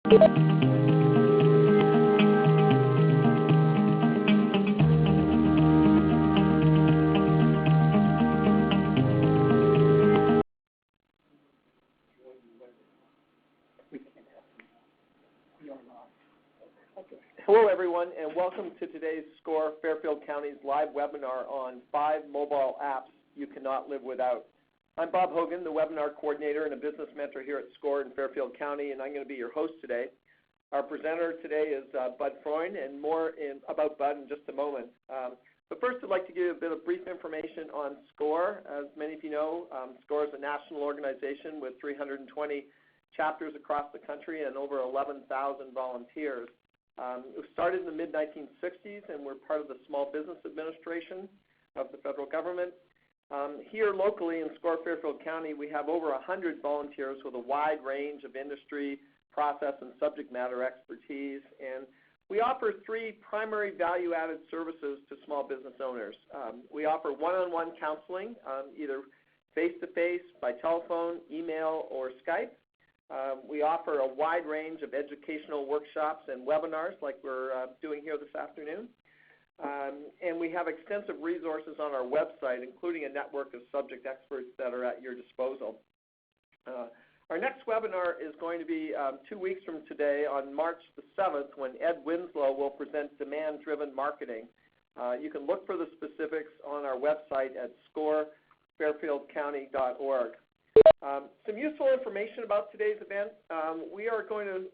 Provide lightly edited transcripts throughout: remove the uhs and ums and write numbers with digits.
Hello, everyone, and welcome to today's SCORE Fairfield County's live webinar on 5 mobile apps you cannot live without. I'm Bob Hogan, the webinar coordinator and a business mentor here at SCORE in Fairfield County, and I'm going to be your host today. Our presenter today is Bud Freund, and more about Bud in just a moment. But first, I'd like to give you a bit of brief information on SCORE. As many of you know, SCORE is a national organization with 320 chapters across the country and over 11,000 volunteers. It was started in the mid-1960s, and we're part of the Small Business Administration of the federal government. Here locally in SCORE Fairfield County, we have over 100 volunteers with a wide range of industry, process, and subject matter expertise. And we offer 3 primary value-added services to small business owners. We offer one-on-one counseling, either face-to-face, by telephone, email, or Skype. We offer a wide range of educational workshops and webinars like we're doing here this afternoon. And we have extensive resources on our website, including a network of subject experts that are at your disposal. Our next webinar is going to be 2 weeks from today on March the 7th, when Ed Winslow will present demand-driven marketing. You can look for the specifics on our website at scorefairfieldcounty.org. Some useful information about today's event. We are going to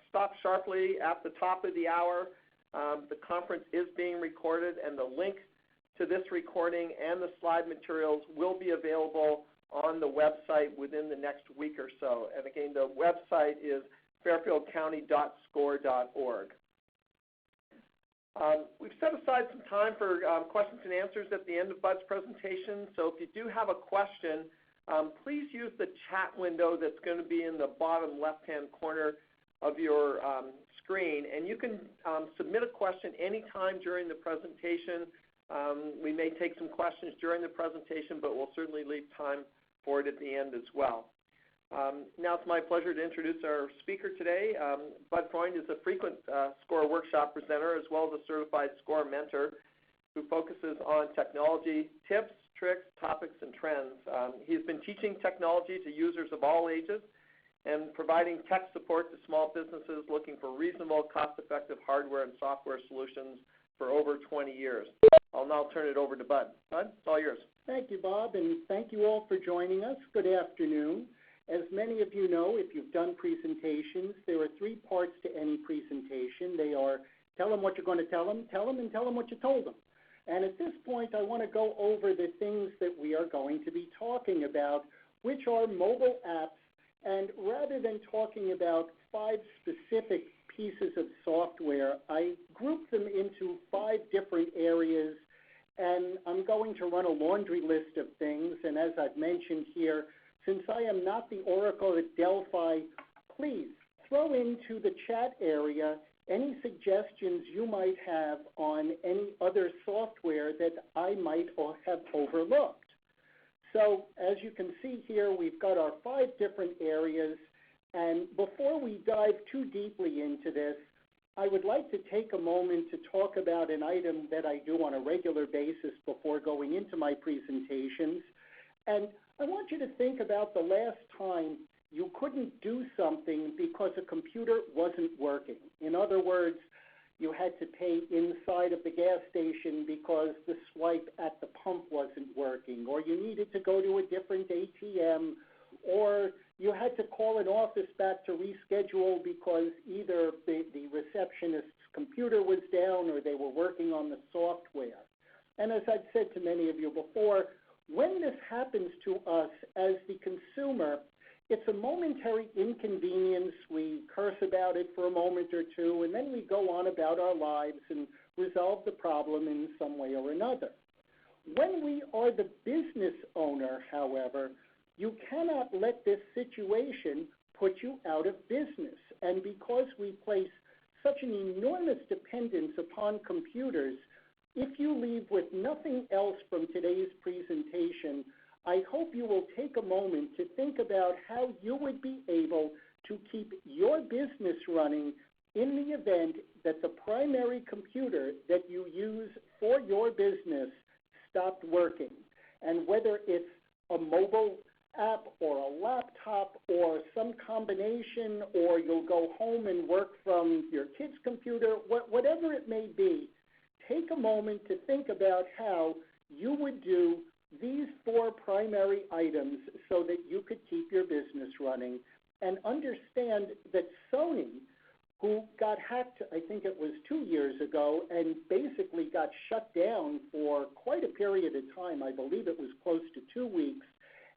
stop sharply at the top of the hour. The conference is being recorded, and the link to this recording and the slide materials will be available on the website within the next week or so. And again, the website is fairfieldcounty.score.org. We've set aside some time for questions and answers at the end of Bud's presentation. So if you do have a question, please use the chat window that's going to be in the bottom left-hand corner of your screen. And you can submit a question anytime during the presentation. We may take some questions during the presentation, but we'll certainly leave time for it at the end as well. Now it's my pleasure to introduce our speaker today. Bud Freund is a frequent SCORE workshop presenter as well as a certified SCORE mentor who focuses on technology tips, tricks, topics, and trends. He's been teaching technology to users of all ages and providing tech support to small businesses looking for reasonable, cost-effective hardware and software solutions for over 20 years. I'll now turn it over to Bud. Bud, it's all yours. Thank you, Bob, and thank you all for joining us. Good afternoon. As many of you know, if you've done presentations, there are 3 parts to any presentation. They are tell them what you're going to tell them, and tell them what you told them. And at this point, I want to go over the things that we are going to be talking about, which are mobile apps. And rather than talking about 5 specific pieces of software, I grouped them into 5 different areas. And I'm going to run a laundry list of things. And as I've mentioned here, since I am not the Oracle at Delphi, please throw into the chat area any suggestions you might have on any other software that I might have overlooked. So as you can see here, we've got our 5 different areas. And before we dive too deeply into this, I would like to take a moment to talk about an item that I do on a regular basis before going into my presentations. And I want you to think about the last time you couldn't do something because a computer wasn't working. In other words, you had to pay inside of the gas station because the swipe at the pump wasn't working, or you needed to go to a different ATM, or you had to call an office back to reschedule because either the receptionist's computer was down or they were working on the software. And as I've said to many of you before, when this happens to us as the consumer, it's a momentary inconvenience. We curse about it for a moment or two, and then we go on about our lives and resolve the problem in some way or another. When we are the business owner, however, you cannot let this situation put you out of business. And because we place such an enormous dependence upon computers, if you leave with nothing else from today's presentation, I hope you will take a moment to think about how you would be able to keep your business running in the event that the primary computer that you use for your business stopped working. And whether it's a mobile app or a laptop or some combination, or you'll go home and work from your kid's computer, whatever it may be, take a moment to think about how you would do these 4 primary items so that you could keep your business running. And understand that Sony, who got hacked, I think it was 2 years ago, and basically got shut down for quite a period of time, I believe it was close to 2 weeks,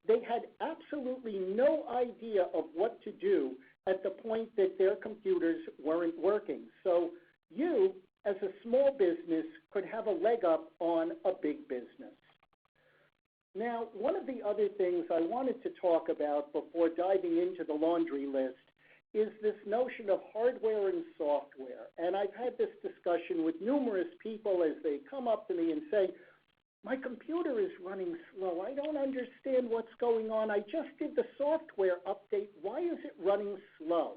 they had absolutely no idea of what to do at the point that their computers weren't working. So you, as a small business, could have a leg up on a big business. Now, one of the other things I wanted to talk about before diving into the laundry list is this notion of hardware and software. And I've had this discussion with numerous people as they come up to me and say, my computer is running slow. I don't understand what's going on. I just did the software update. Why is it running slow?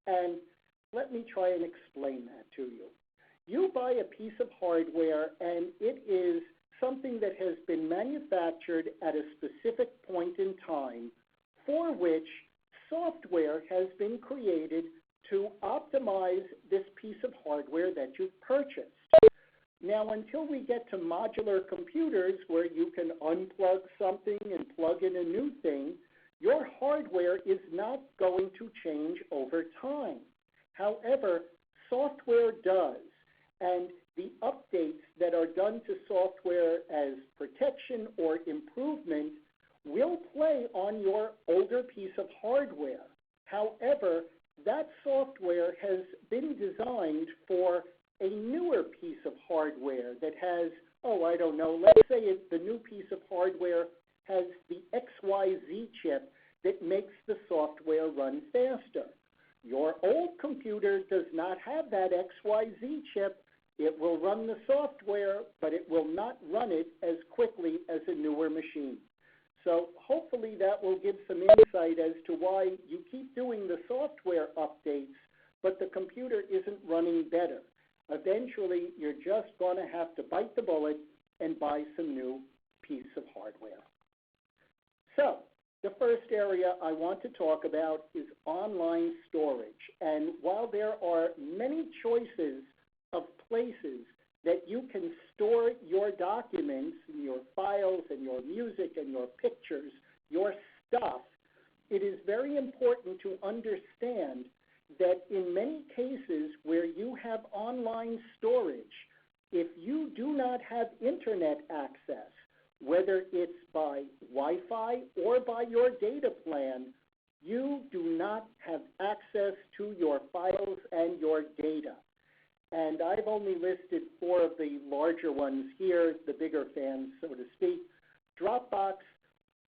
And let me try and explain that to you. You buy a piece of hardware, and it is something that has been manufactured at a specific point in time for which software has been created to optimize this piece of hardware that you've purchased. Now, until we get to modular computers where you can unplug something and plug in a new thing, your hardware is not going to change over time. However, software does, and the updates that are done to software as protection or improvement will play on your older piece of hardware. However, that software has been designed for a newer piece of hardware that has, I don't know, let's say the new piece of hardware has the XYZ chip that makes the software run faster. Your old computer does not have that XYZ chip. It will run the software, but it will not run it as quickly as a newer machine. So hopefully that will give some insight as to why you keep doing the software updates, but the computer isn't running better. Eventually, you're just going to have to bite the bullet and buy some new piece of hardware. So the first area I want to talk about is online storage. And while there are many choices of places that you can store your documents, your files, and your music, and your pictures, your stuff, it is very important to understand that in many cases where you have online storage, if you do not have internet access, whether it's by Wi-Fi or by your data plan, you do not have access to your files and your data. And I've only listed 4 of the larger ones here, the bigger fans, so to speak. Dropbox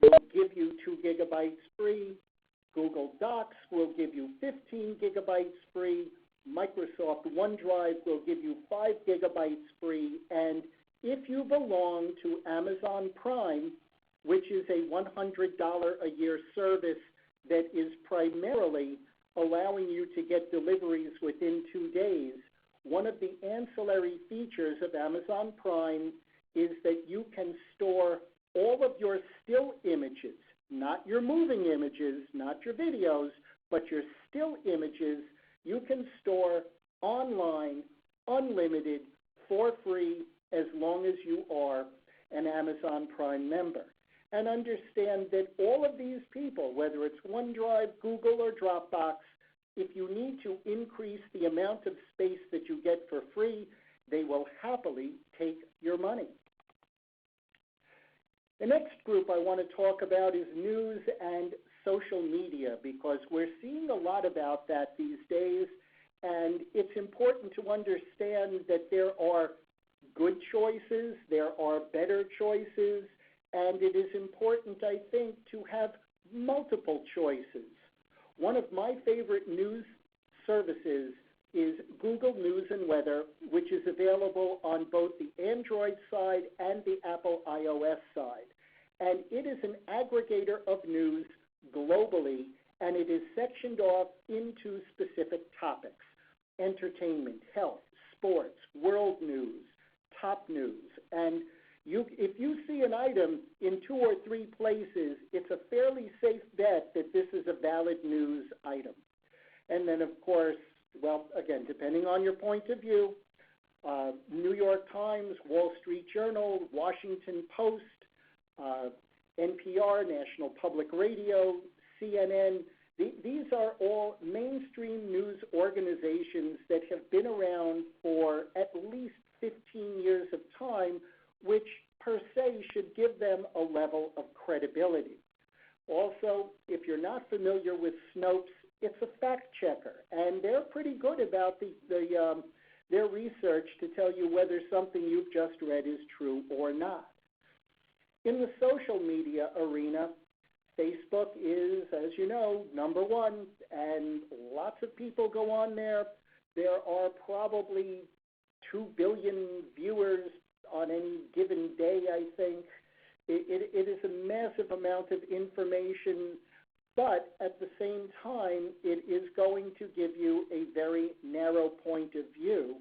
will give you 2 gigabytes free. Google Docs will give you 15 gigabytes free. Microsoft OneDrive will give you 5 gigabytes free. And if you belong to Amazon Prime, which is a $100 a year service that is primarily allowing you to get deliveries within 2 days, one of the ancillary features of Amazon Prime is that you can store all of your still images, not your moving images, not your videos, but your still images, you can store online, unlimited, for free, as long as you are an Amazon Prime member. And understand that all of these people, whether it's OneDrive, Google, or Dropbox, if you need to increase the amount of space that you get for free, they will happily take your money. The next group I want to talk about is news and social media, because we're seeing a lot about that these days, and it's important to understand that there are good choices, there are better choices, and it is important, I think, to have multiple choices. One of my favorite news services is Google News and Weather, which is available on both the Android side and the Apple iOS side. And it is an aggregator of news globally, and it is sectioned off into specific topics: entertainment, health, sports, world news, top news. And if you see an item in 2 or 3 places, it's a fairly safe bet that this is a valid news item. And then, of course, well, again, depending on your point of view, New York Times, Wall Street Journal, Washington Post, NPR, National Public Radio, CNN, these are all mainstream news organizations that have been around for at least 15 years of time, which per se should give them a level of credibility. Also, if you're not familiar with Snopes, it's a fact checker, and they're pretty good about their research to tell you whether something you've just read is true or not. In the social media arena, Facebook is, as you know, number one, and lots of people go on there. There are probably 2 billion viewers on any given day, I think. It is a massive amount of information, but at the same time, it is going to give you a very narrow point of view.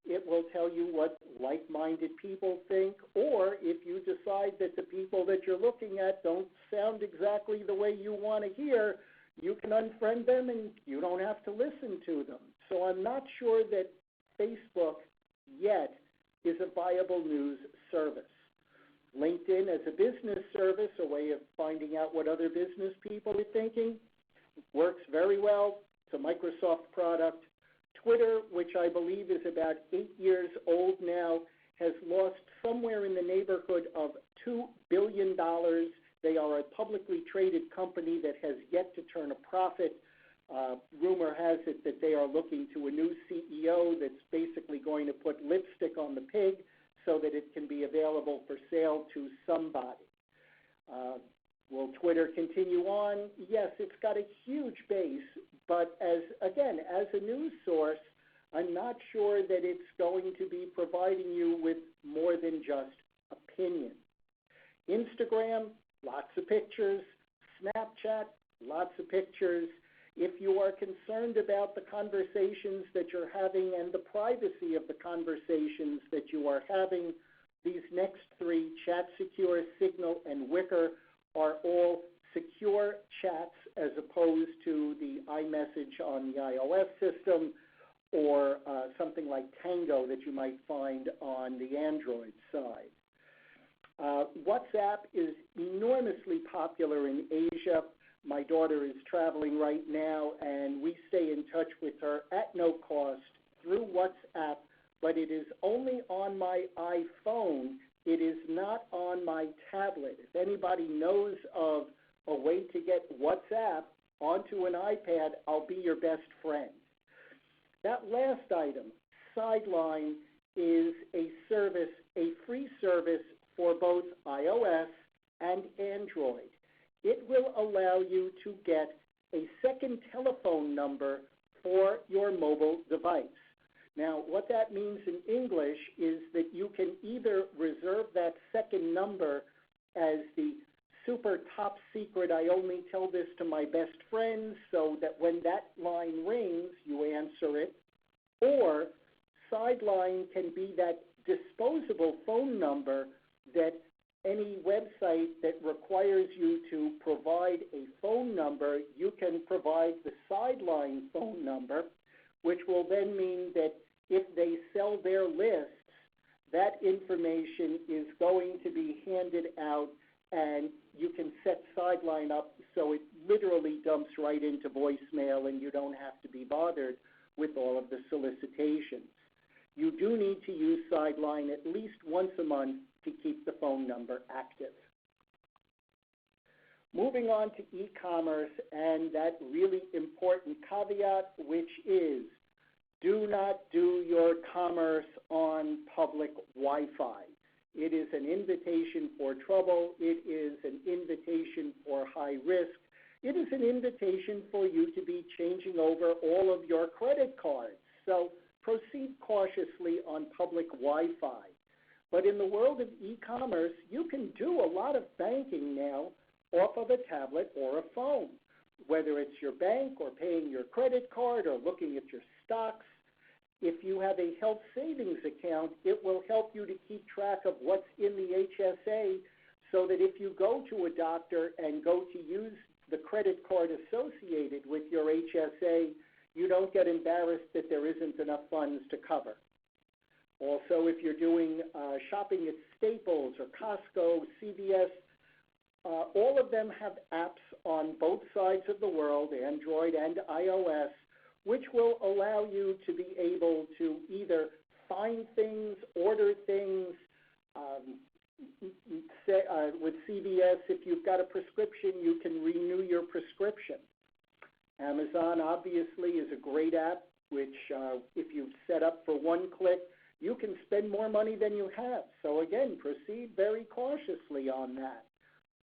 It will tell you what like-minded people think, or if you decide that the people that you're looking at don't sound exactly the way you want to hear, you can unfriend them and you don't have to listen to them. So I'm not sure that Facebook yet is a viable news service. LinkedIn as a business service, a way of finding out what other business people are thinking, works very well. It's a Microsoft product. Twitter, which I believe is about 8 years old now, has lost somewhere in the neighborhood of $2 billion. They are a publicly traded company that has yet to turn a profit. Rumor has it that they are looking to a new CEO that's basically going to put lipstick on the pig so that it can be available for sale to somebody. Will Twitter continue on? Yes, it's got a huge base, but as a news source, I'm not sure that it's going to be providing you with more than just opinion. Instagram, lots of pictures. Snapchat, lots of pictures. If you are concerned about the conversations that you're having and the privacy of the conversations that you are having, these next 3, ChatSecure, Signal, and Wickr, are all secure chats as opposed to the iMessage on the iOS system or something like Tango that you might find on the Android side. WhatsApp is enormously popular in Asia. My daughter is traveling right now, and we stay in touch with her at no cost through WhatsApp, but it is only on my iPhone. It is not on my tablet. If anybody knows of a way to get WhatsApp onto an iPad, I'll be your best friend. That last item, Sideline, is a service, a free service for both iOS and Android. It will allow you to get a second telephone number for your mobile device. Now, what that means in English is that you can either reserve that second number as the super top secret, I only tell this to my best friends, so that when that line rings, you answer it, or Sideline can be that disposable phone number that any website that requires you to provide a phone number, you can provide the Sideline phone number, which will then mean that if they sell their lists, that information is going to be handed out, and you can set Sideline up so it literally dumps right into voicemail and you don't have to be bothered with all of the solicitations. You do need to use Sideline at least once a month to keep the phone number active. Moving on to e-commerce and that really important caveat, which is do not do your commerce on public Wi-Fi. It is an invitation for trouble. It is an invitation for high risk. It is an invitation for you to be changing over all of your credit cards. So proceed cautiously on public Wi-Fi. But in the world of e-commerce, you can do a lot of banking now off of a tablet or a phone. whether it's your bank or paying your credit card or looking at your stocks. If you have a health savings account, it will help you to keep track of what's in the HSA so that if you go to a doctor and go to use the credit card associated with your HSA, you don't get embarrassed that there isn't enough funds to cover. Also, if you're doing shopping at Staples or Costco, CVS, all of them have apps on both sides of the world, Android and iOS, which will allow you to be able to either find things, order things. With CVS, if you've got a prescription, you can renew your prescription. Amazon, obviously, is a great app, which if you've set up for one click, you can spend more money than you have. So again, proceed very cautiously on that.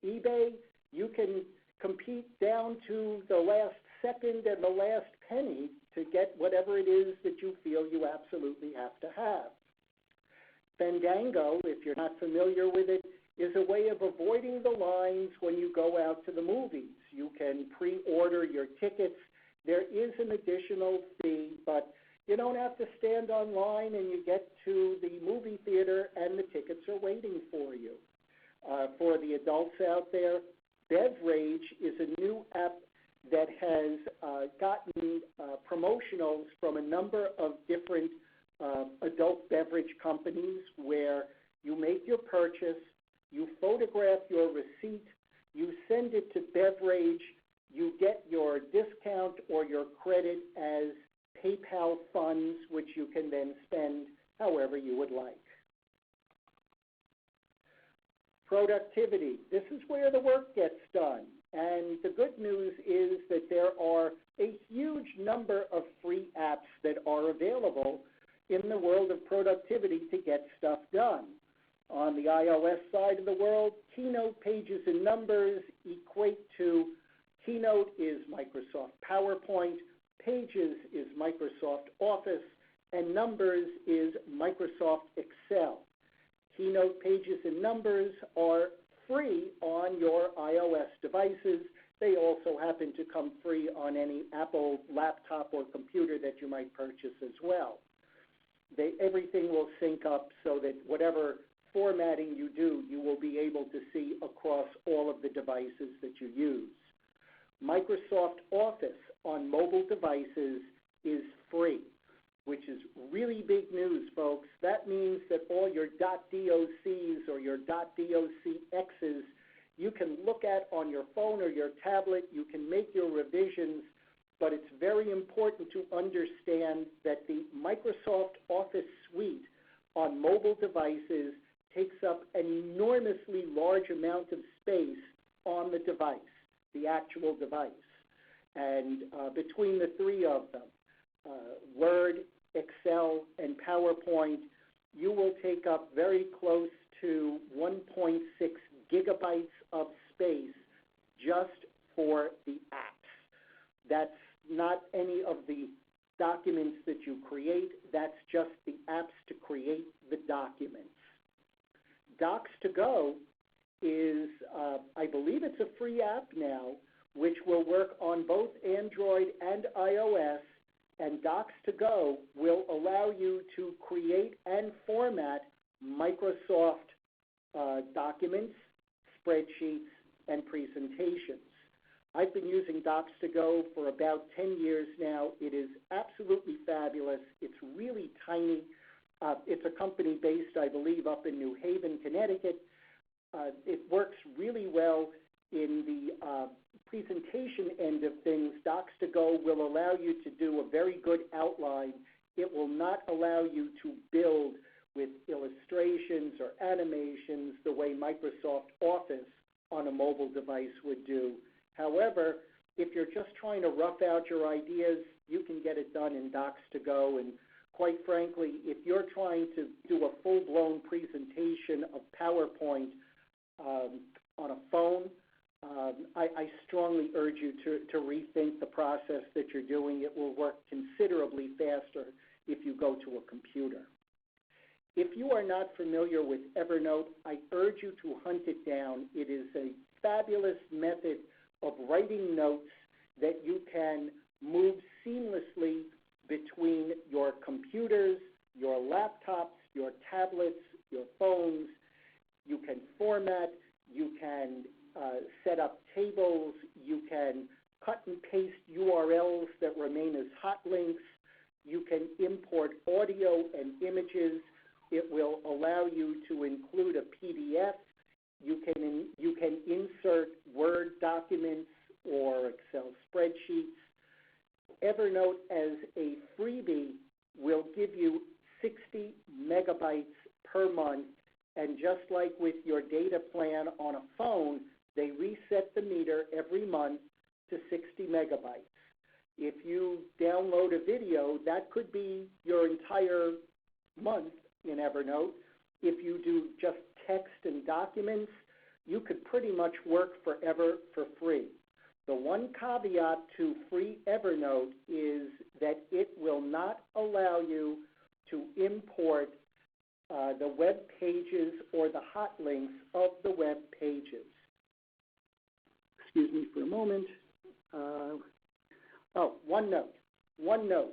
eBay, you can compete down to the last second and the last penny to get whatever it is that you feel you absolutely have to have. Fandango, if you're not familiar with it, is a way of avoiding the lines when you go out to the movies. You can pre-order your tickets. There is an additional fee, but you don't have to stand online and you get to the movie theater and the tickets are waiting for you. For the adults out there, Beverage is a new app that has gotten promotionals from a number of different adult beverage companies where you make your purchase, you photograph your receipt, you send it to Beverage, you get your discount or your credit as PayPal funds, which you can then spend however you would like. Productivity. This is where the work gets done. And the good news is that there are a huge number of free apps that are available in the world of productivity to get stuff done. On the iOS side of the world, Keynote, Pages, and Numbers equate to Keynote is Microsoft PowerPoint, Pages is Microsoft Office, and Numbers is Microsoft Excel. Keynote, Pages, and Numbers are free on your iOS devices. They also happen to come free on any Apple laptop or computer that you might purchase as well. Everything will sync up so that whatever formatting you do, you will be able to see across all of the devices that you use. Microsoft Office on mobile devices is free, which is really big news, folks. That means that all your .doc's or your .docx's you can look at on your phone or your tablet. You can make your revisions, but it's very important to understand that the Microsoft Office suite on mobile devices takes up an enormously large amount of space on the device, the actual device. And between the three of them, Word, Excel, and PowerPoint, you will take up very close to 1.6 gigabytes of space just for the apps. That's not any of the documents that you create. That's just the apps to create the documents. Docs2Go is, I believe it's a free app now, which will work on both Android and iOS, and Docs2Go will allow you to create and format Microsoft documents, spreadsheets, and presentations. I've been using Docs2Go for about 10 years now. It is absolutely fabulous. It's really tiny. It's a company based, I believe, up in New Haven, Connecticut. It works really well in the presentation end of things. Docs2Go will allow you to do a very good outline. It will not allow you to build with illustrations or animations the way Microsoft Office on a mobile device would do. However, if you're just trying to rough out your ideas, you can get it done in Docs2Go. And quite frankly, if you're trying to do a full-blown presentation of PowerPoint on a phone, I strongly urge you to rethink the process that you're doing. It will work considerably faster if you go to a computer. If you are not familiar with Evernote, I urge you to hunt it down. It is a fabulous method of writing notes. that you can move seamlessly between your computers, your laptops, your tablets, your phones. You can format, you can set up tables, you can cut and paste URLs that remain as hot links, you can import audio and images. It will allow you to include a PDF. You can insert Word documents or Excel spreadsheets. Evernote as a freebie will give you 60 megabytes per month, and just like with your data plan on a phone, they reset the meter every month to 60 megabytes. If you download a video, that could be your entire month in Evernote. If you do just text and documents, you could pretty much work forever for free. The one caveat to free Evernote is that it will not allow you to import the web pages or the hot links of the web pages. Excuse me for a moment. OneNote.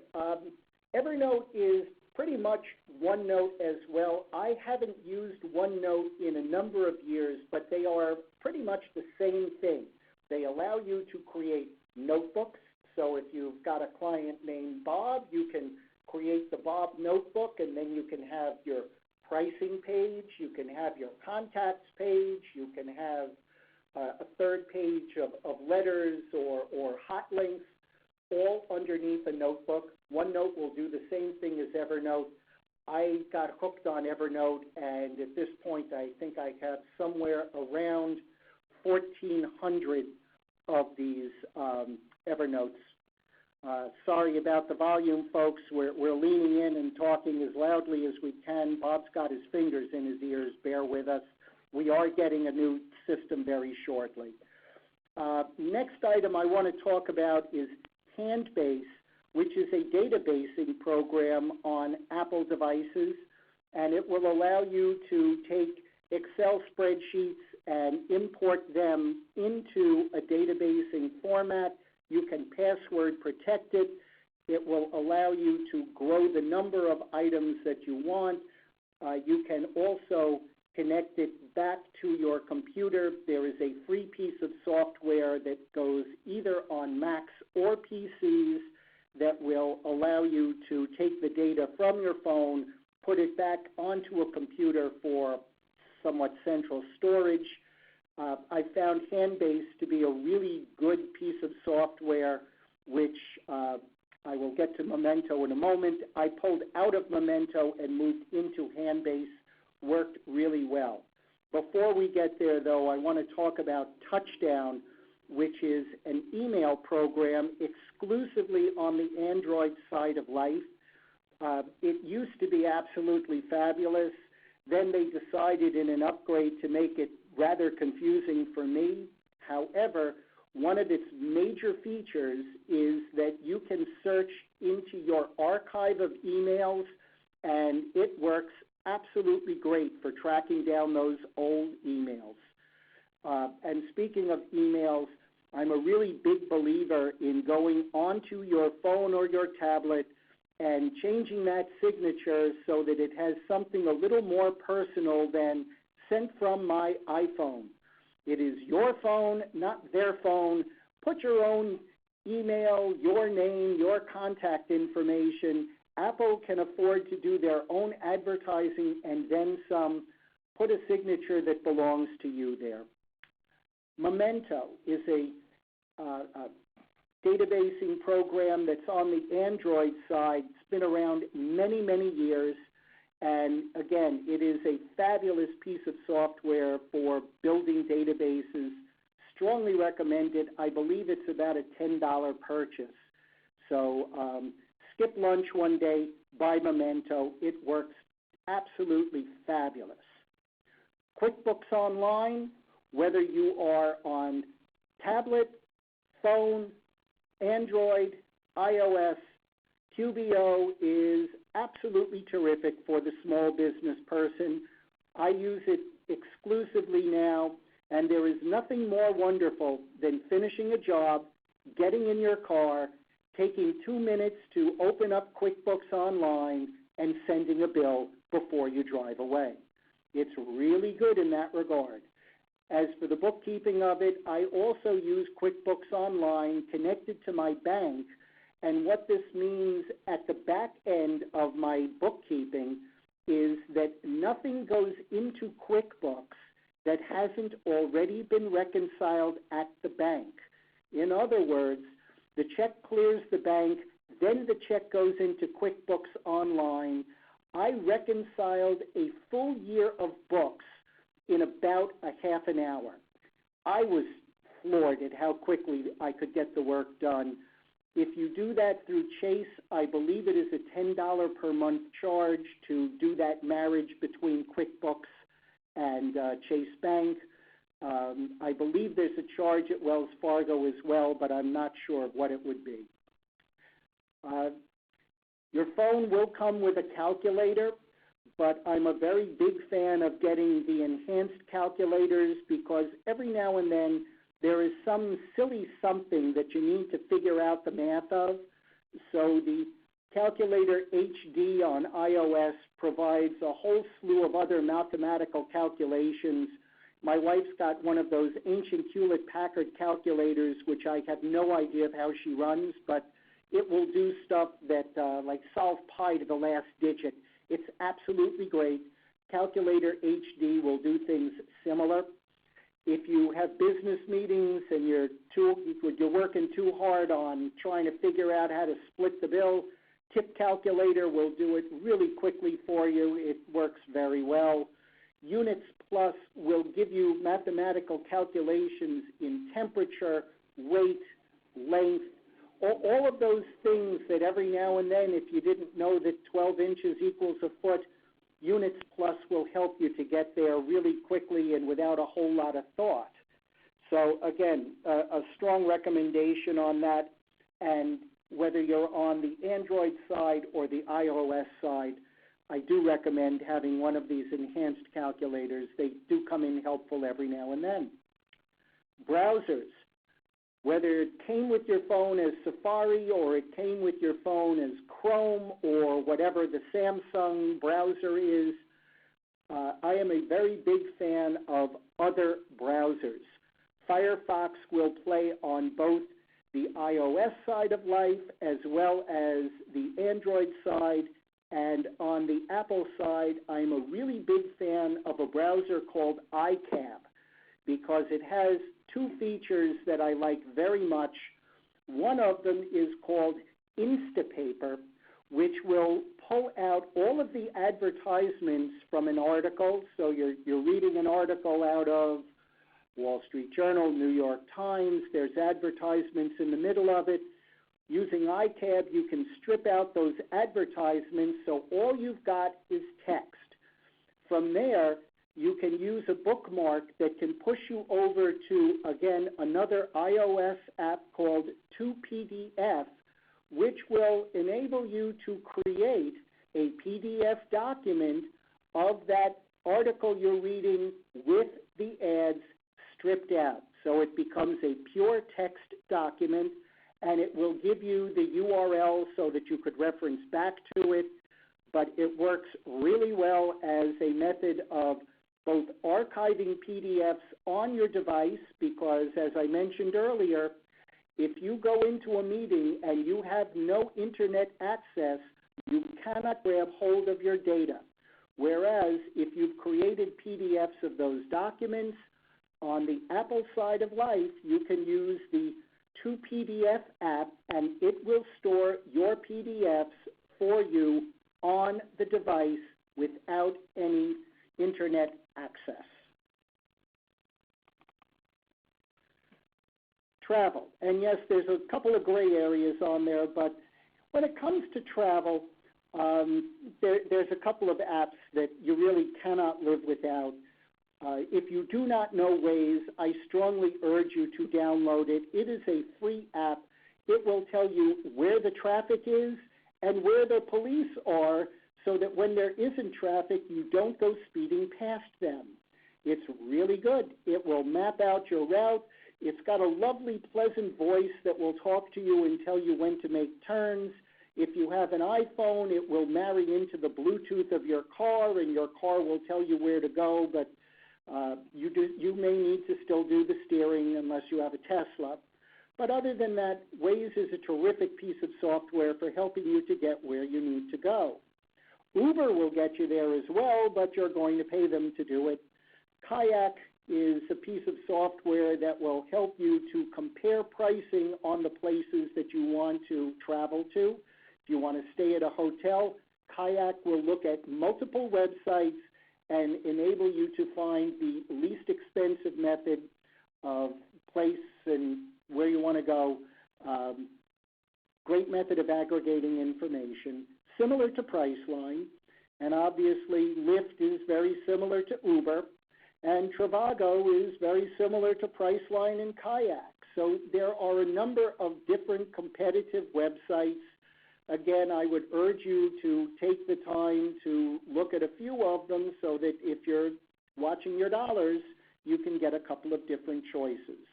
Evernote is pretty much OneNote as well. I haven't used OneNote in a number of years, but they are pretty much the same thing. They allow you to create notebooks. So if you've got a client named Bob, you can create the Bob notebook, and then you can have your pricing page, you can have your contacts page, you can have a third page of letters or hot links, all underneath a notebook. OneNote will do the same thing as Evernote. I got hooked on Evernote, and at this point I think I have somewhere around 1,400 of these Evernotes. Sorry about the volume, folks. We're leaning in and talking as loudly as we can. Bob's got his fingers in his ears. Bear with us. We are getting a new system very shortly. Next item I want to talk about is Handbase, which is a databasing program on Apple devices, and it will allow you to take Excel spreadsheets and import them into a databasing format. You can password protect it. It will allow you to grow the number of items that you want. You can also connect it back to your computer. There is a free piece of software that goes either on Macs or PCs that will allow you to take the data from your phone, put it back onto a computer for somewhat central storage. I found Handbase to be a really good piece of software, which I will get to Memento in a moment. I pulled out of Memento and moved into Handbase. Worked really well. Before we get there, though, I want to talk about Touchdown, which is an email program exclusively on the Android side of life. It used to be absolutely fabulous. Then they decided in an upgrade to make it rather confusing for me. However, one of its major features is that you can search into your archive of emails, and it works absolutely great for tracking down those old emails. And speaking of emails, I'm a really big believer in going onto your phone or your tablet and changing that signature so that it has something a little more personal than sent from my iPhone. It is your phone, not their phone. Put your own email, your name, your contact information. Apple can afford to do their own advertising and then some. Put a signature that belongs to you there. Memento is a databasing program that's on the Android side. It's been around many, many years. And again, it is a fabulous piece of software for building databases. Strongly recommended. I believe it's about a $10 purchase. So skip lunch one day, buy Memento. It works absolutely fabulous. QuickBooks Online, whether you are on tablet, phone, Android, iOS, QBO is absolutely terrific for the small business person. I use it exclusively now, and there is nothing more wonderful than finishing a job, getting in your car, taking 2 minutes to open up QuickBooks Online, and sending a bill before you drive away. It's really good in that regard. As for the bookkeeping of it, I also use QuickBooks Online connected to my bank, and what this means at the back end of my bookkeeping is that nothing goes into QuickBooks that hasn't already been reconciled at the bank. In other words, the check clears the bank, then the check goes into QuickBooks Online. I reconciled a full year of books in about a half an hour. I was floored at how quickly I could get the work done. If you do that through Chase, I believe it is a $10 per month charge to do that marriage between QuickBooks and Chase Bank. I believe there's a charge at Wells Fargo as well, but I'm not sure of what it would be. Your phone will come with a calculator, but I'm a very big fan of getting the enhanced calculators because every now and then there is some silly something that you need to figure out the math of. So the Calculator HD on iOS provides a whole slew of other mathematical calculations. My wife's got one of those ancient Hewlett-Packard calculators, which I have no idea of how she runs, but it will do stuff that like solve pi to the last digit. It's absolutely great. Calculator HD will do things similar. If you have business meetings and you're working too hard on trying to figure out how to split the bill, Tip Calculator will do it really quickly for you. It works very well. Units Plus will give you mathematical calculations in temperature, weight, length, all of those things that every now and then, if you didn't know that 12 inches equals a foot, Units Plus will help you to get there really quickly and without a whole lot of thought. So again, a strong recommendation on that, and whether you're on the Android side or the iOS side, I do recommend having one of these enhanced calculators. They do come in helpful every now and then. Browsers. Whether it came with your phone as Safari or it came with your phone as Chrome or whatever the Samsung browser is, I am a very big fan of other browsers. Firefox will play on both the iOS side of life as well as the Android side, and on the Apple side, I'm a really big fan of a browser called iCab because it has two features that I like very much. One of them is called Instapaper, which will pull out all of the advertisements from an article. So you're reading an article out of Wall Street Journal, New York Times. There's advertisements in the middle of it. Using iCab, you can strip out those advertisements, so all you've got is text. From there, you can use a bookmark that can push you over to, again, another iOS app called 2PDF, which will enable you to create a PDF document of that article you're reading with the ads stripped out. So it becomes a pure text document, and it will give you the URL so that you could reference back to it, but it works really well as a method of both archiving PDFs on your device, because as I mentioned earlier, if you go into a meeting and you have no internet access, you cannot grab hold of your data. Whereas if you've created PDFs of those documents, on the Apple side of life, you can use the 2PDF app, and it will store your PDFs for you on the device without any internet access. Travel. And yes, there's a couple of gray areas on there, but when it comes to travel, there's a couple of apps that you really cannot live without. If you do not know Waze, I strongly urge you to download it. It is a free app. It will tell you where the traffic is and where the police are, so that when there isn't traffic, you don't go speeding past them. It's really good. It will map out your route. It's got a lovely, pleasant voice that will talk to you and tell you when to make turns. If you have an iPhone, it will marry into the Bluetooth of your car, and your car will tell you where to go, but you may need to still do the steering unless you have a Tesla. But other than that, Waze is a terrific piece of software for helping you to get where you need to go. Uber will get you there as well, but you're going to pay them to do it. Kayak is a piece of software that will help you to compare pricing on the places that you want to travel to. If you want to stay at a hotel, Kayak will look at multiple websites and enable you to find the least expensive method of place and where you want to go. Great method of aggregating information, similar to Priceline, and obviously Lyft is very similar to Uber, and Trivago is very similar to Priceline and Kayak. So there are a number of different competitive websites. Again, I would urge you to take the time to look at a few of them so that if you're watching your dollars, you can get a couple of different choices.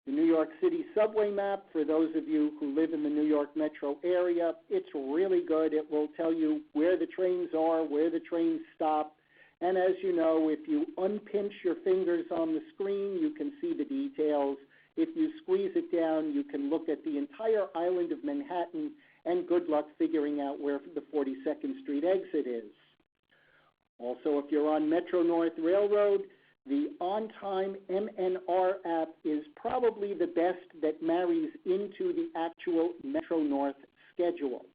The New York City subway map, for those of you who live in the New York metro area, it's really good. It will tell you where the trains are, where the trains stop. And as you know, if you unpinch your fingers on the screen, you can see the details. If you squeeze it down, you can look at the entire island of Manhattan, and good luck figuring out where the 42nd Street exit is. Also, if you're on Metro-North Railroad, the On-Time MNR app is probably the best that marries into the actual Metro-North schedule.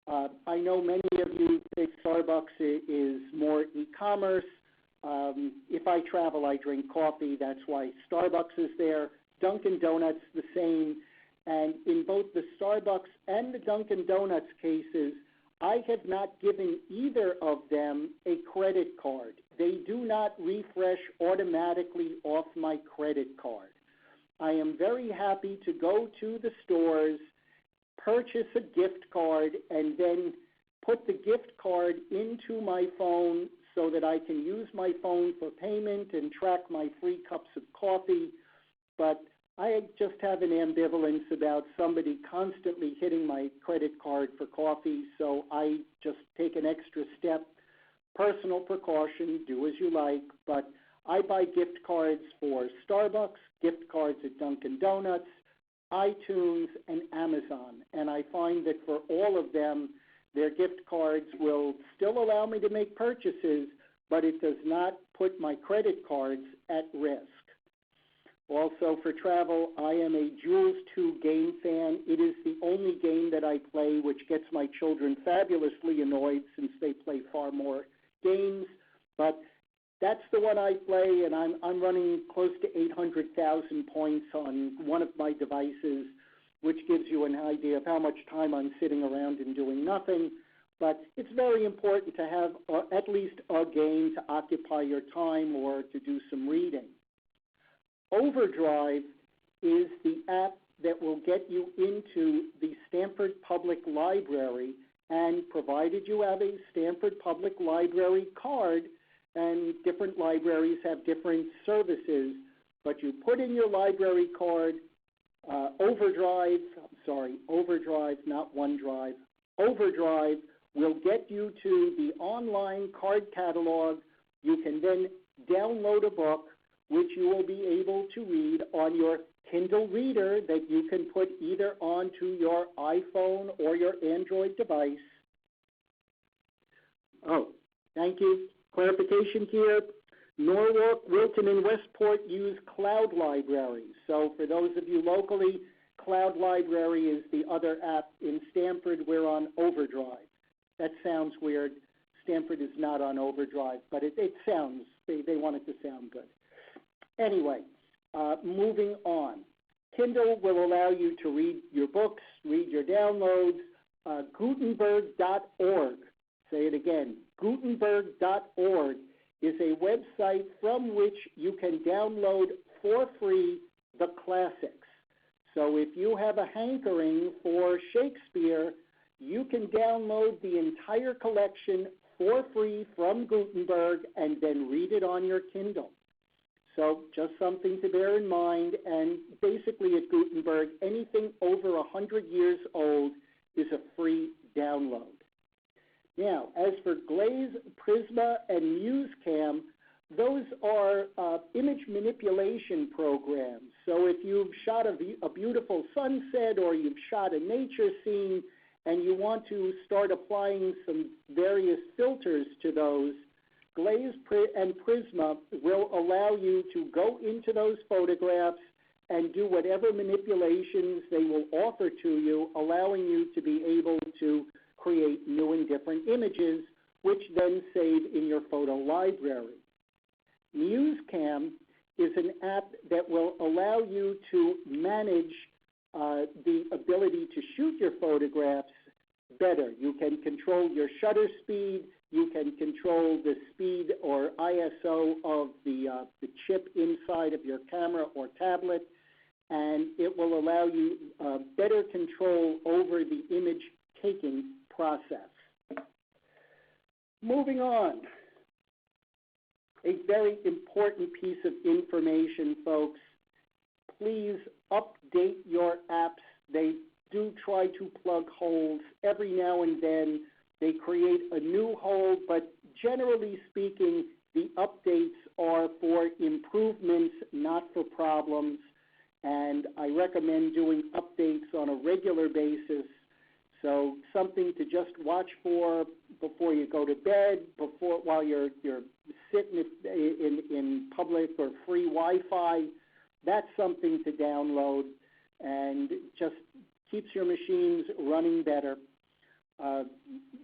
I know many of you think Starbucks is more e-commerce. If I travel, I drink coffee. That's why Starbucks is there. Dunkin' Donuts, the same. And in both the Starbucks and the Dunkin' Donuts cases, I have not given either of them a credit card. They do not refresh automatically off my credit card. I am very happy to go to the stores, purchase a gift card, and then put the gift card into my phone so that I can use my phone for payment and track my free cups of coffee. But I just have an ambivalence about somebody constantly hitting my credit card for coffee, so I just take an extra step. Personal precaution, do as you like, but I buy gift cards for Starbucks, gift cards at Dunkin' Donuts, iTunes, and Amazon. And I find that for all of them, their gift cards will still allow me to make purchases, but it does not put my credit cards at risk. Also, for travel, I am a Jules 2 game fan. It is the only game that I play which gets my children fabulously annoyed since they play far more games. But that's the one I play, and I'm running close to 800,000 points on one of my devices, which gives you an idea of how much time I'm sitting around and doing nothing. But it's very important to have at least a game to occupy your time or to do some reading. Overdrive is the app that will get you into the Stanford Public Library, and provided you have a Stanford Public Library card, and different libraries have different services, but you put in your library card, Overdrive, not OneDrive, Overdrive will get you to the online card catalog. You can then download a book which you will be able to read on your Kindle reader that you can put either onto your iPhone or your Android device. Oh, thank you. Clarification here. Norwalk, Wilton, and Westport use Cloud Library. So for those of you locally, Cloud Library is the other app. In Stanford, we're on Overdrive. That sounds weird. Stanford is not on Overdrive, but it sounds, they want it to sound good. Anyway, moving on. Kindle will allow you to read your books, read your downloads. Gutenberg.org, say it again, Gutenberg.org is a website from which you can download for free the classics. So if you have a hankering for Shakespeare, you can download the entire collection for free from Gutenberg and then read it on your Kindle. So just something to bear in mind. And basically at Gutenberg, anything over 100 years old is a free download. Now, as for Glaze, Prisma, and MuseCam, those are image manipulation programs. So if you've shot a beautiful sunset or you've shot a nature scene and you want to start applying some various filters to those, Glaze and Prisma will allow you to go into those photographs and do whatever manipulations they will offer to you, allowing you to be able to create new and different images, which then save in your photo library. MuseCam is an app that will allow you to manage the ability to shoot your photographs better. You can control your shutter speed, you can control the speed or ISO of the chip inside of your camera or tablet, and it will allow you better control over the image taking process. Moving on. A very important piece of information, folks. Please update your apps. They do try to plug holes. Every now and then they create a new hole, but generally speaking, the updates are for improvements, not for problems. And I recommend doing updates on a regular basis. So something to just watch for before you go to bed, while you're sitting in public or free Wi-Fi. That's something to download and just keeps your machines running better.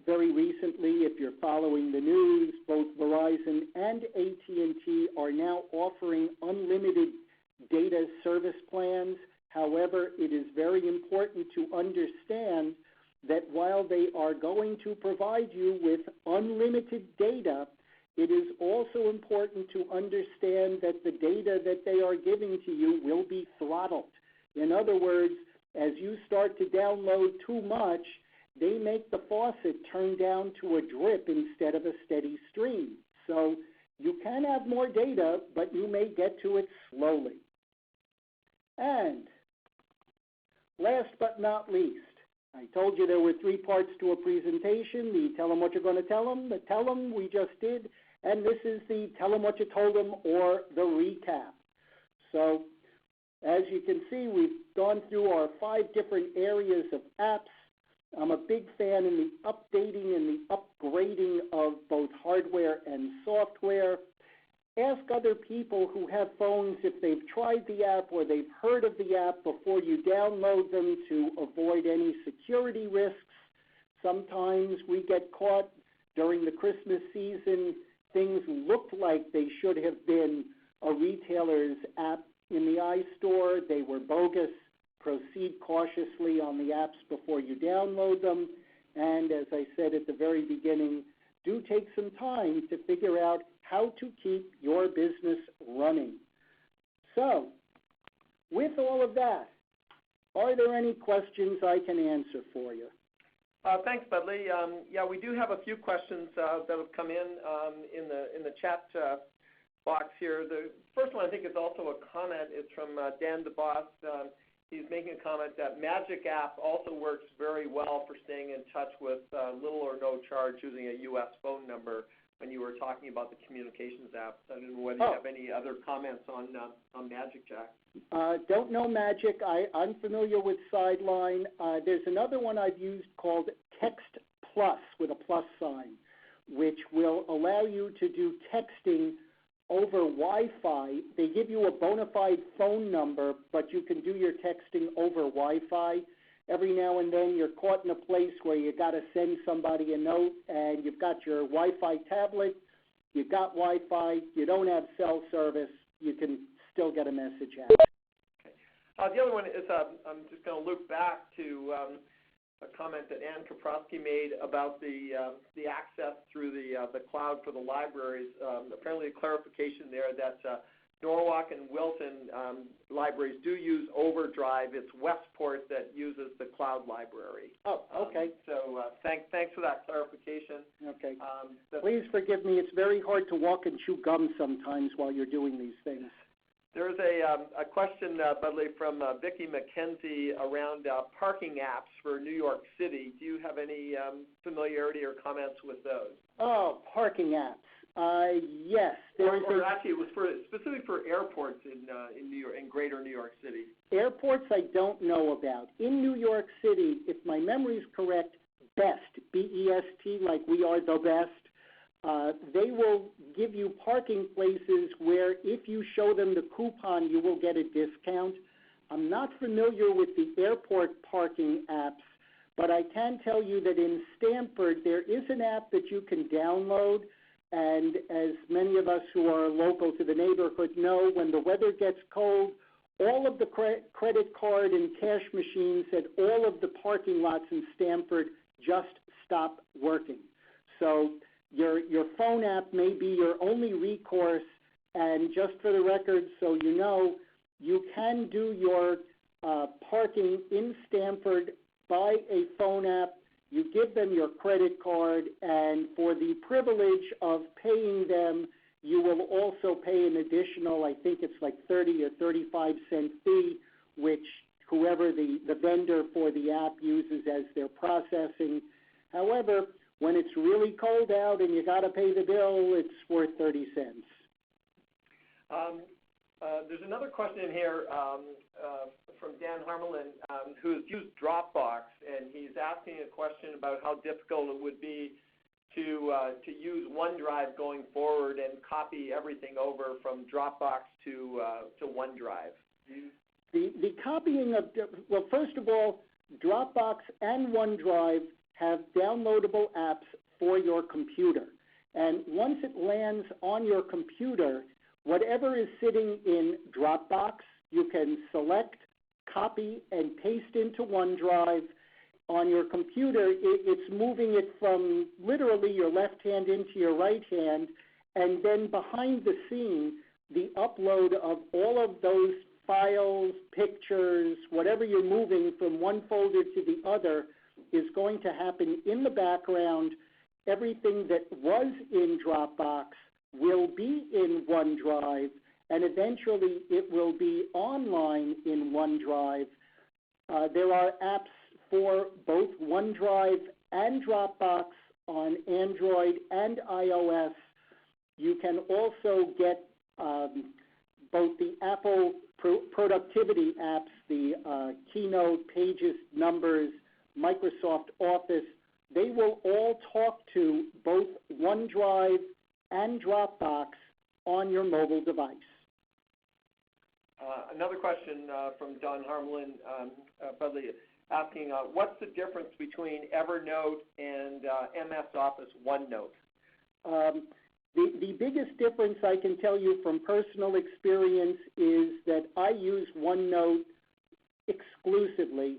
Very recently, if you're following the news, both Verizon and AT&T are now offering unlimited data service plans. However, it is very important to understand that while they are going to provide you with unlimited data, it is also important to understand that the data that they are giving to you will be throttled. In other words, as you start to download too much, they make the faucet turn down to a drip instead of a steady stream. So you can have more data, but you may get to it slowly. And last but not least, I told you there were 3 parts to a presentation: the tell them what you're going to tell them, the tell them we just did, and this is the tell them what you told them, or the recap. So as you can see, we've gone through our 5 different areas of apps. I'm a big fan in the updating and the upgrading of both hardware and software. Ask other people who have phones if they've tried the app or they've heard of the app before you download them to avoid any security risks. Sometimes we get caught during the Christmas season. Things looked like they should have been a retailer's app in the iStore. They were bogus. Proceed cautiously on the apps before you download them. And as I said at the very beginning, do take some time to figure out how to keep your business running. So, with all of that, are there any questions I can answer for you? Thanks, Budley. Yeah, we do have a few questions that have come in the chat box here. The first one, I think, is also a comment. It's from Dan DeBoss. He's making a comment that Magic app also works very well for staying in touch with little or no charge using a U.S. phone number when you were talking about the communications app. I don't know whether you have any other comments on Magic, Jack. Don't know Magic. I'm familiar with Sideline. There's another one I've used called Text Plus with a plus sign, which will allow you to do texting over Wi-Fi. They give you a bona fide phone number, but you can do your texting over Wi-Fi. Every now and then you're caught in a place where you got to send somebody a note and you've got your Wi-Fi tablet, you've got Wi-Fi, you don't have cell service, you can still get a message out. Okay. The other one is, I'm just going to loop back to a comment that Ann Kaprowski made about the access through the cloud for the libraries. Apparently a clarification there that Norwalk and Wilton libraries do use Overdrive. It's Westport that uses the cloud library. Oh, okay. Thanks for that clarification. Okay. Please forgive me. It's very hard to walk and chew gum sometimes while you're doing these things. There's a question, Budley, from Vicki McKenzie around parking apps for New York City. Do you have any familiarity or comments with those? Oh, parking apps. Yes. Actually, it was specifically for airports in New York, in Greater New York City. Airports I don't know about. In New York City, if my memory is correct, BEST, B-E-S-T, like we are the best, they will give you parking places where if you show them the coupon, you will get a discount. I'm not familiar with the airport parking apps, but I can tell you that in Stamford, there is an app that you can download. And as many of us who are local to the neighborhood know, when the weather gets cold, all of the credit card and cash machines at all of the parking lots in Stamford just stop working. So your phone app may be your only recourse, and just for the record, so you know, you can do your parking in Stamford by a phone app. You give them your credit card, and for the privilege of paying them, you will also pay an additional, I think it's like 30 or 35 cent fee, which whoever the vendor for the app uses as their processing. However, when it's really cold out and you got to pay the bill, it's worth 30 cents. There's another question in here from Dan Harmelin, who's used Dropbox, and he's asking a question about how difficult it would be to use OneDrive going forward and copy everything over from Dropbox to OneDrive. The copying of, well, first of all, Dropbox and OneDrive have downloadable apps for your computer. And once it lands on your computer, whatever is sitting in Dropbox, you can select, copy, and paste into OneDrive. On your computer, it's moving it from literally your left hand into your right hand, and then behind the scene, the upload of all of those files, pictures, whatever you're moving from one folder to the other is going to happen in the background. Everything that was in Dropbox will be in OneDrive, and eventually it will be online in OneDrive. There are apps for both OneDrive and Dropbox on Android and iOS. You can also get both the Apple productivity apps, the Keynote, Pages, Numbers, Microsoft Office. They will all talk to both OneDrive and Dropbox on your mobile device. Another question from Don Harmelin, Budley, asking what's the difference between Evernote and MS Office OneNote? The biggest difference I can tell you from personal experience is that I use OneNote exclusively.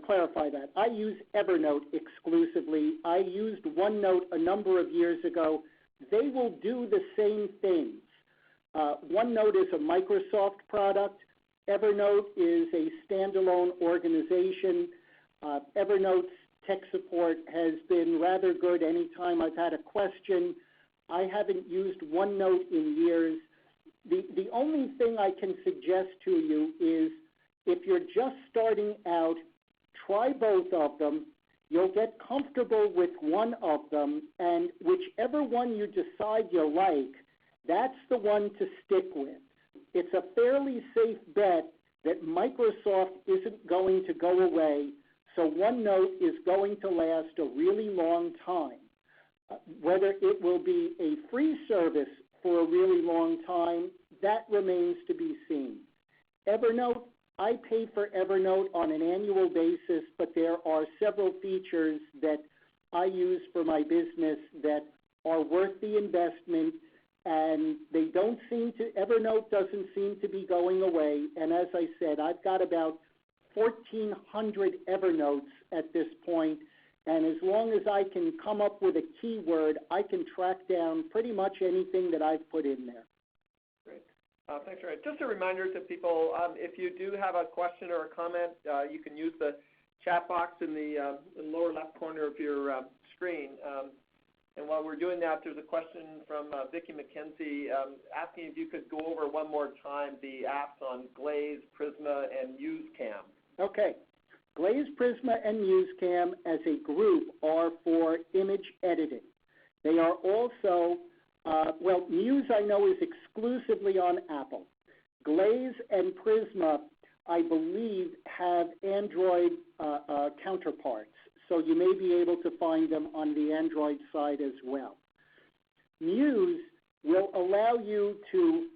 Clarify that. I use Evernote exclusively. I used OneNote a number of years ago. They will do the same things. OneNote is a Microsoft product. Evernote is a standalone organization. Evernote's tech support has been rather good anytime I've had a question. I haven't used OneNote in years. The only thing I can suggest to you is if you're just starting out, try both of them. You'll get comfortable with one of them, and whichever one you decide you like, that's the one to stick with. It's a fairly safe bet that Microsoft isn't going to go away, so OneNote is going to last a really long time. Whether it will be a free service for a really long time, that remains to be seen. Evernote, I pay for Evernote on an annual basis, but there are several features that I use for my business that are worth the investment, and they don't seem to, Evernote doesn't seem to be going away. And as I said, I've got about 1,400 Evernotes at this point, and as long as I can come up with a keyword, I can track down pretty much anything that I've put in there. Great. Thanks, Ray. Just a reminder to people, if you do have a question or a comment, you can use the chat box in the lower left corner of your screen. And while we're doing that, there's a question from Vicki McKenzie asking if you could go over one more time the apps on Glaze, Prisma, and MuseCam. Okay. Glaze, Prisma, and MuseCam as a group are for image editing. They are also, Muse I know is exclusively on Apple. Glaze and Prisma, I believe, have Android counterparts, so you may be able to find them on the Android side as well. Muse will allow you to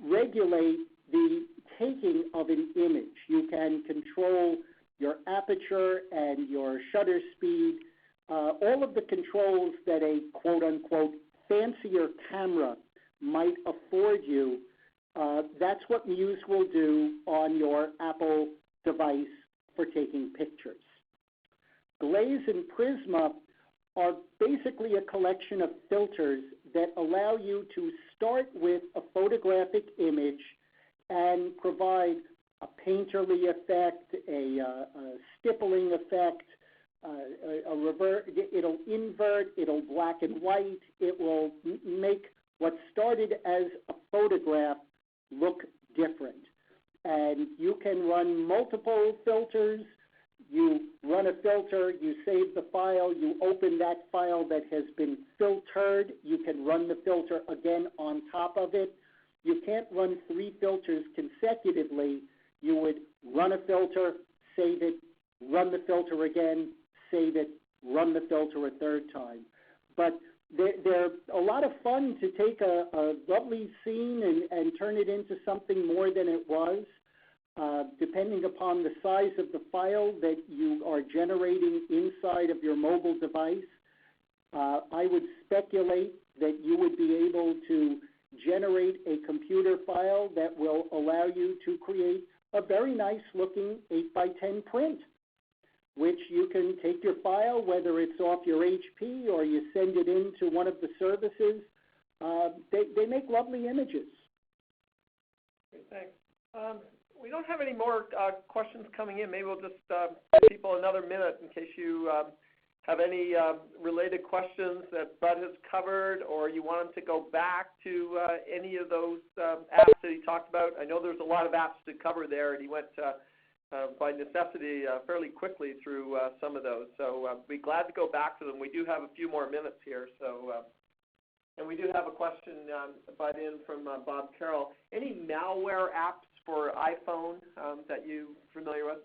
regulate the taking of an image. You can control your aperture and your shutter speed, all of the controls that a quote-unquote fancier camera might afford you. That's what Muse will do on your Apple device for taking pictures. Glaze and Prisma are basically a collection of filters that allow you to start with a photographic image and provide a painterly effect, a stippling effect, it'll invert, it'll black and white, it will make what started as a photograph look different. And you can run multiple filters. You run a filter, you save the file, you open that file that has been filtered, you can run the filter again on top of it. You can't run 3 filters consecutively. You would run a filter, save it, run the filter again, save it, run the filter a third time. But they're a lot of fun to take a lovely scene and turn it into something more than it was. Depending upon the size of the file that you are generating inside of your mobile device, I would speculate that you would be able to generate a computer file that will allow you to create a very nice looking 8x10 print, which you can take your file, whether it's off your HP or you send it into one of the services. They make lovely images. Great, thanks. We don't have any more questions coming in. Maybe we'll just give people another minute in case you have any related questions that Bud has covered, or you want him to go back to any of those apps that he talked about. I know there's a lot of apps to cover there, and he went by necessity fairly quickly through some of those. So be glad to go back to them. We do have a few more minutes here. So, and we do have a question brought in from Bob Carroll. Any malware apps for iPhone that you're familiar with?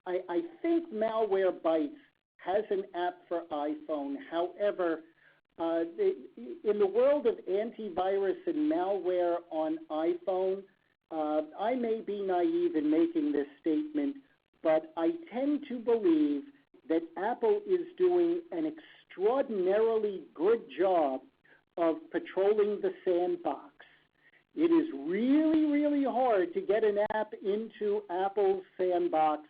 I think Malwarebytes has an app for iPhone. However, in the world of antivirus and malware on iPhone, I may be naive in making this statement, but I tend to believe that Apple is doing an extraordinarily good job of patrolling the sandbox. It is really, really hard to get an app into Apple's sandbox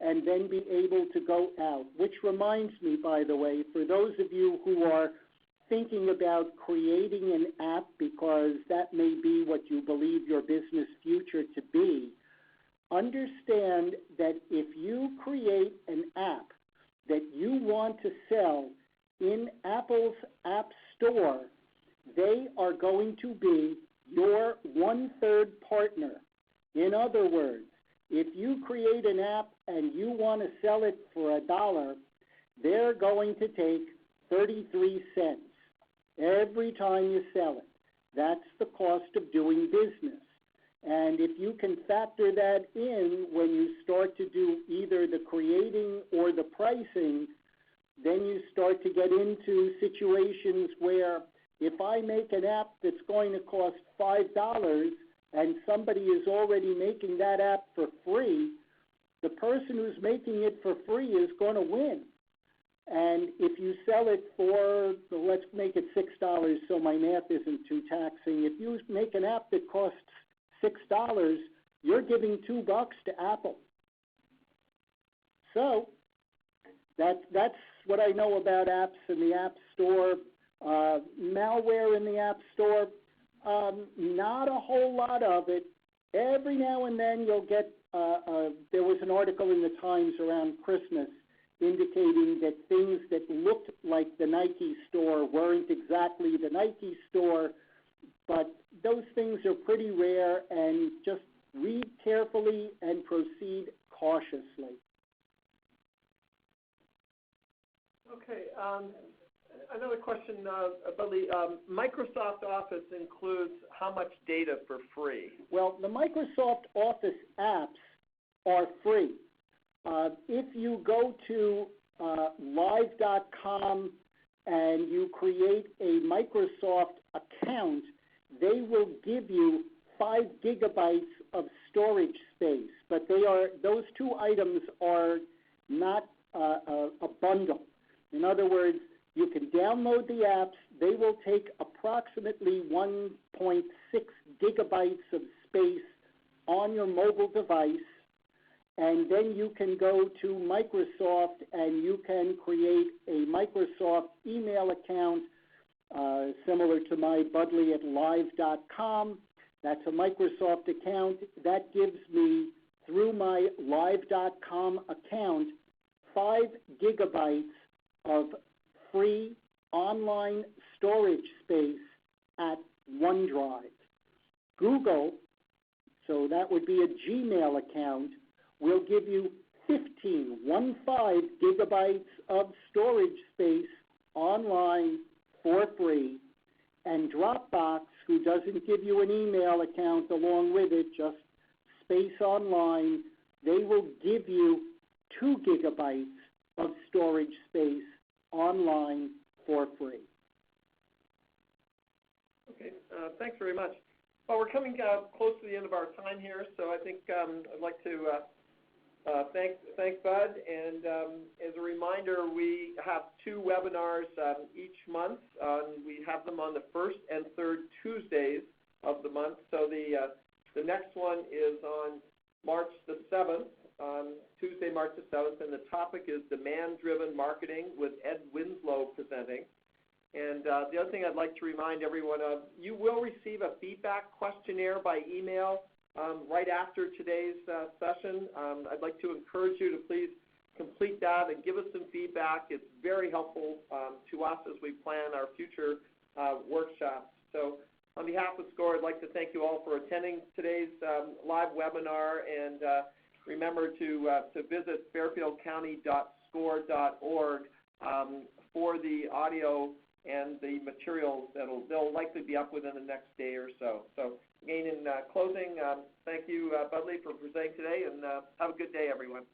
and then be able to go out, which reminds me, by the way, for those of you who are thinking about creating an app because that may be what you believe your business future to be, understand that if you create an app that you want to sell in Apple's App Store, they are going to be your one-third partner. In other words, if you create an app and you want to sell it for $1, they're going to take 33 cents every time you sell it. That's the cost of doing business. And if you can factor that in when you start to do either the creating or the pricing, then you start to get into situations where if I make an app that's going to cost $5 and somebody is already making that app for free, the person who's making it for free is going to win. And if you sell it for, let's make it $6 so my math isn't too taxing. If you make an app that costs $6, you're giving $2 to Apple. So that's what I know about apps in the App Store. Malware in the App Store, not a whole lot of it. Every now and then you'll get, there was an article in the Times around Christmas indicating that things that looked like the Nike store weren't exactly the Nike store, but those things are pretty rare, and just read carefully and proceed cautiously. Okay. Another question, Budley. Microsoft Office includes how much data for free? Well, the Microsoft Office apps are free. If you go to live.com and you create a Microsoft account, they will give you 5 gigabytes of storage space, but those two items are not a bundle. In other words, you can download the apps. They will take approximately 1.6 gigabytes of space on your mobile device, and then you can go to Microsoft and you can create a Microsoft email account similar to my Budley at live.com. That's a Microsoft account. That gives me, through my live.com account, 5 gigabytes of free online storage space at OneDrive. Google, so that would be a Gmail account, will give you 15 gigabytes of storage space online for free, and Dropbox, who doesn't give you an email account along with it, just space online, they will give you 2 gigabytes of storage space online for free. Okay, thanks very much. Well, we're coming close to the end of our time here, so I think I'd like to thank Bud. And as a reminder, we have 2 webinars each month. We have them on the first and third Tuesdays of the month. So the next one is on March the 7th, Tuesday, March the 7th, and the topic is Demand-Driven Marketing with Ed Winslow presenting. And the other thing I'd like to remind everyone of, you will receive a feedback questionnaire by email right after today's session. I'd like to encourage you to please complete that and give us some feedback. It's very helpful to us as we plan our future workshops. So on behalf of SCORE, I'd like to thank you all for attending today's live webinar, and remember to visit fairfieldcounty.score.org for the audio and the materials they'll likely be up within the next day or so. So again, in closing, thank you, Budley, for presenting today, and have a good day, everyone.